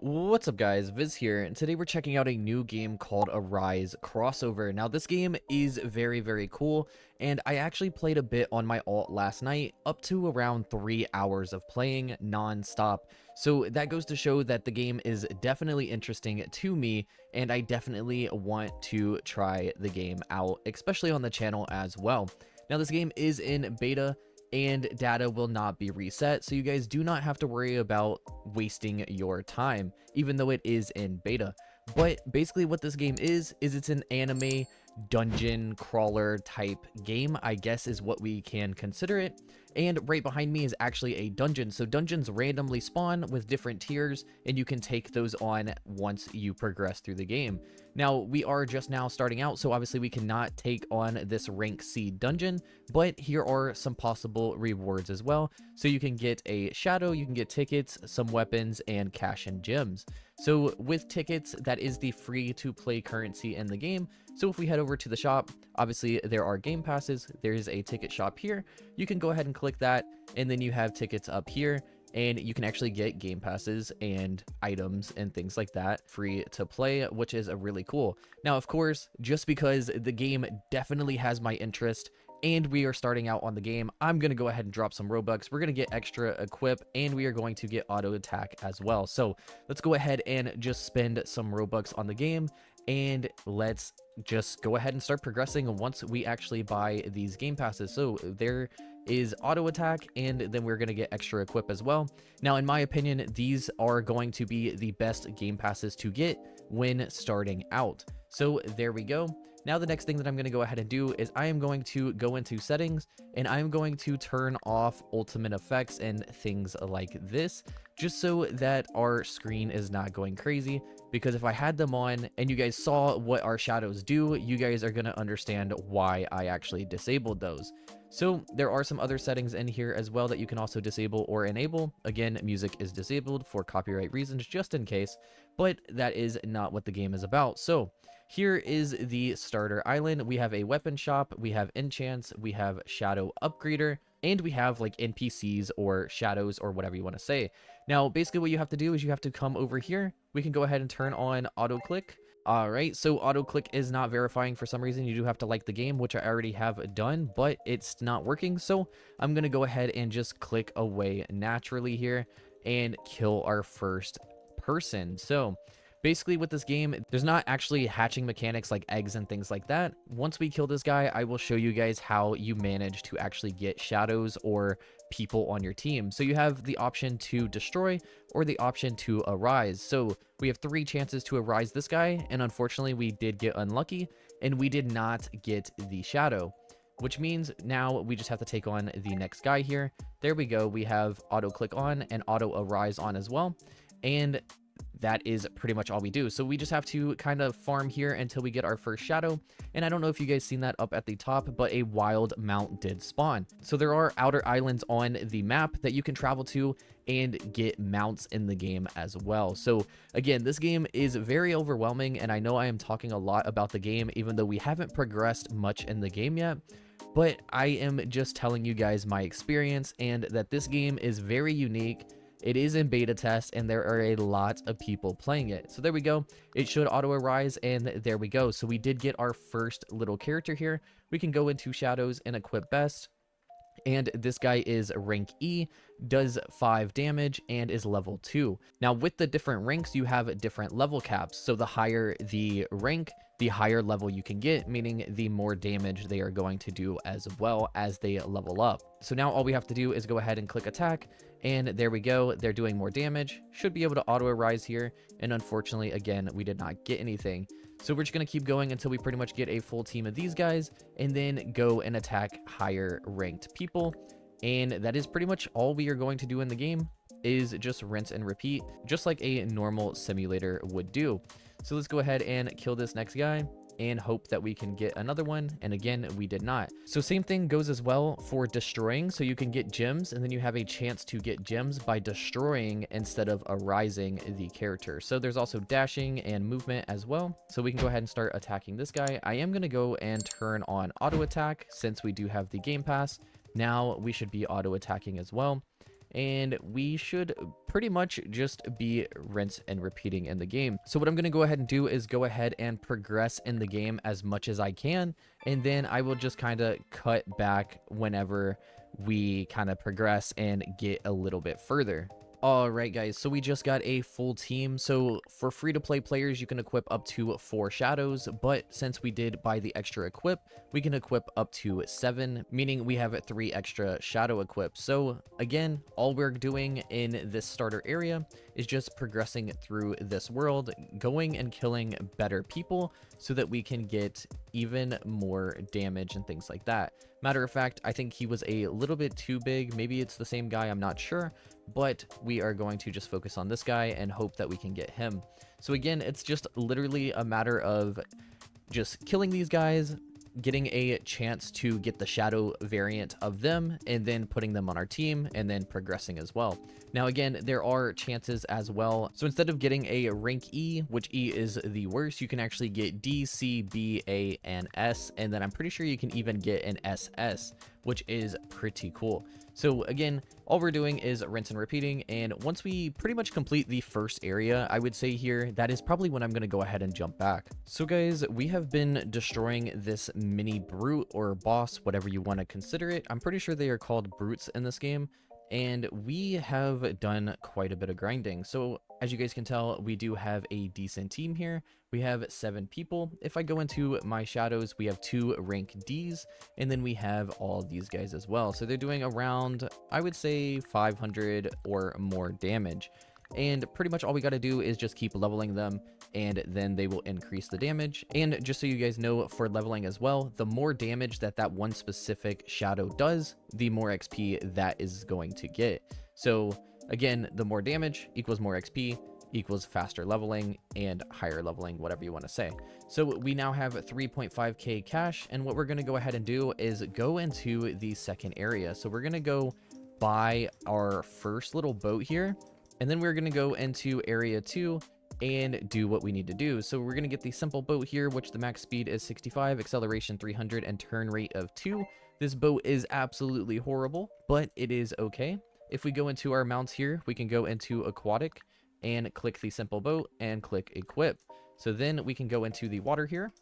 What's up guys, Viz here, and today we're checking out a new game called Arise Crossover. Now this game is very cool, and I actually played a bit on my alt last night, up to around 3 hours of playing non-stop. So that goes to show that the game is definitely interesting to me, and I definitely want to try the game out, especially on the channel as well. Now this game is in beta, and data will not be reset, so you guys do not have to worry about wasting your time, even though it is in beta. But basically what this game is it's an anime dungeon crawler type game, I guess is what we can consider it. And right behind me is actually a dungeon. So dungeons randomly spawn with different tiers, and you can take those on once you progress through the game. Now, we are just now starting out, so obviously we cannot take on this rank C dungeon, but here are some possible rewards as well. So you can get a shadow, you can get tickets, some weapons, and cash and gems. So with tickets, that is the free to play currency in the game. So if we head over to the shop, obviously there are game passes, there's a ticket shop here. You can go ahead and click that, and then you have tickets up here, and you can actually get game passes and items and things like that free to play, which is really cool. Now, of course, just because the game definitely has my interest and we are starting out on the game, I'm going to go ahead and drop some Robux. We're going to get extra equip, and we are going to get auto attack as well. So let's go ahead and just spend some Robux on the game, and let's just go ahead and start progressing once we actually buy these game passes. So there is auto attack, and then we're going to get extra equip as well. Now, in my opinion, these are going to be the best game passes to get when starting out. So there we go. Now the next thing that I'm going to go ahead and do is I am going to go into settings, and I'm going to turn off ultimate effects and things like this, just so that our screen is not going crazy. Because if I had them on and you guys saw what our shadows do, you guys are going to understand why I actually disabled those. So there are some other settings in here as well that you can also disable or enable. Again, music is disabled for copyright reasons, just in case, but that is not what the game is about. So here is the starter island. We have a weapon shop, we have enchants, we have shadow upgrader, and we have like NPCs or shadows or whatever you want to say. Now, basically what you have to do is you have to come over here. We can go ahead and turn on auto click. All right, so auto click is not verifying for some reason. You do have to like the game, which I already have done, but it's not working. So I'm going to go ahead and just click away naturally here and kill our first person. So basically with this game, there's not actually hatching mechanics like eggs and things like that. Once we kill this guy, I will show you guys how you manage to actually get shadows or people on your team. So you have the option to destroy or the option to arise. So we have 3 chances to arise this guy, and unfortunately we did get unlucky and we did not get the shadow, which means now we just have to take on the next guy here. There we go. We have auto click on and auto arise on as well. And that is pretty much all we do. So we just have to kind of farm here until we get our first shadow. And I don't know if you guys seen that up at the top, but a wild mount did spawn. So there are outer islands on the map that you can travel to and get mounts in the game as well. So again, this game is very overwhelming, and I know I am talking a lot about the game, even though we haven't progressed much in the game yet. But I am just telling you guys my experience, and that this game is very unique. It is in beta test, and there are a lot of people playing it. So there we go. It should auto arise, and there we go. So we did get our first little character here. We can go into shadows and equip best. And this guy is rank E, does 5 damage, and is level 2. Now with the different ranks, you have different level caps. So the higher the rank, the higher level you can get, meaning the more damage they are going to do as well as they level up. So now all we have to do is go ahead and click attack, and there we go. They're doing more damage. Should be able to auto arise here, and unfortunately, again, we did not get anything. So we're just going to keep going until we pretty much get a full team of these guys, and then go and attack higher ranked people. And that is pretty much all we are going to do in the game, is just rinse and repeat, just like a normal simulator would do. So let's go ahead and kill this next guy and hope that we can get another one. And again, we did not. So same thing goes as well for destroying. So you can get gems, and then you have a chance to get gems by destroying instead of arising the character. So there's also dashing and movement as well. So we can go ahead and start attacking this guy. I am going to go and turn on auto attack since we do have the game pass. Now we should be auto attacking as well. and we should pretty much just be rinse and repeating in the game. So what I'm going to go ahead and do is go ahead and progress in the game as much as I can, and then I will just kind of cut back whenever we kind of progress and get a little bit further. Alright guys, so we just got a full team. So for free-to-play players, you can equip up to 4 shadows, but since we did buy the extra equip, we can equip up to 7, meaning we have 3 extra shadow equips. So again, all we're doing in this starter area is just progressing through this world, going and killing better people so that we can get even more damage and things like that. Matter of fact, I think he was a little bit too big. Maybe it's the same guy, I'm not sure, but we are going to just focus on this guy and hope that we can get him. So again, it's just literally a matter of just killing these guys, getting a chance to get the shadow variant of them, and then putting them on our team, and then progressing as well. Now again, there are chances as well. So instead of getting a rank E, which E is the worst, you can actually get D, C, B, A, and S, and then I'm pretty sure you can even get an SS, which is pretty cool. So again, all we're doing is rinse and repeating, and once we pretty much complete the first area, I would say here, that is probably when I'm going to go ahead and jump back. So guys, we have been destroying this mini brute or boss, whatever you want to consider it. I'm pretty sure they are called brutes in this game, and we have done quite a bit of grinding. So as you guys can tell, we do have a decent team here. We have 7 people. If I go into my shadows, we have 2 rank Ds, and then we have all these guys as well. So they're doing around, I would say, 500 or more damage. And pretty much all we got to do is just keep leveling them, and then they will increase the damage. And just so you guys know, for leveling as well, the more damage that that one specific shadow does, the more XP that is going to get. So again, the more damage equals more XP equals faster leveling and higher leveling, whatever you want to say. So we now have 3.5k cash, and what we're going to go ahead and do is go into the second area. So we're going to go buy our first little boat here, and then we're going to go into area 2 and do what we need to do. So we're going to get the simple boat here, which the max speed is 65, acceleration 300, and turn rate of 2. This boat is absolutely horrible, but it is okay. If we go into our mounts here, we can go into aquatic and click the simple boat and click equip. So then we can go into the water here,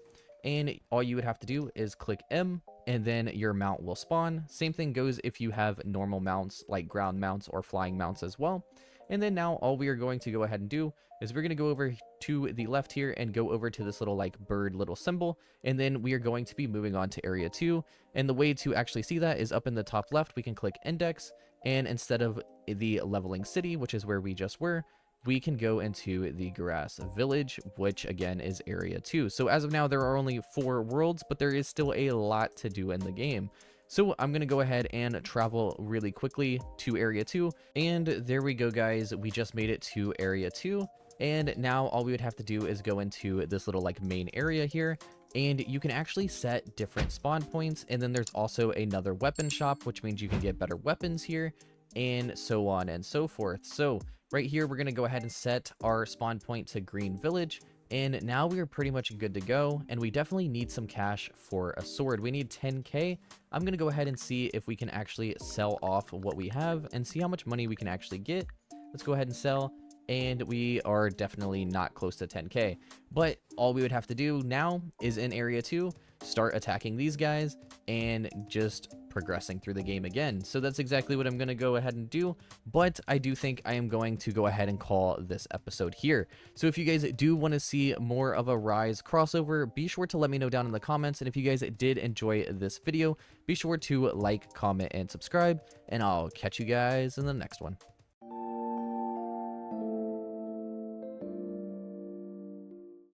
and all you would have to do is click M, and then your mount will spawn. Same thing goes if you have normal mounts like ground mounts or flying mounts as well. And then now all we are going to go ahead and do is we're going to go over to the left here and go over to this little like bird little symbol, and then we are going to be moving on to area 2. And the way to actually see that is up in the top left. We can click index, and instead of the leveling city, which is where we just were, we can go into the grass village, which again is area 2. So as of now, there are only 4 worlds, but there is still a lot to do in the game. So I'm going to go ahead and travel really quickly to area 2. And there we go, guys. We just made it to area 2. And now all we would have to do is go into this little like main area here. And you can actually set different spawn points. And then there's also another weapon shop, which means you can get better weapons here, and so on and so forth. So right here, we're going to go ahead and set our spawn point to Green Village. And now we are pretty much good to go, and we definitely need some cash for a sword. We need 10k. I'm going to go ahead and see if we can actually sell off what we have and see how much money we can actually get. Let's go ahead and sell, and we are definitely not close to 10k. But all we would have to do now is in area 2, start attacking these guys and just progressing through the game again. So that's exactly what I'm going to go ahead and do, but I do think I am going to go ahead and call this episode here. So if you guys do want to see more of a Rise crossover, be sure to let me know down in the comments, and if you guys did enjoy this video, be sure to like, comment, and subscribe, and I'll catch you guys in the next one.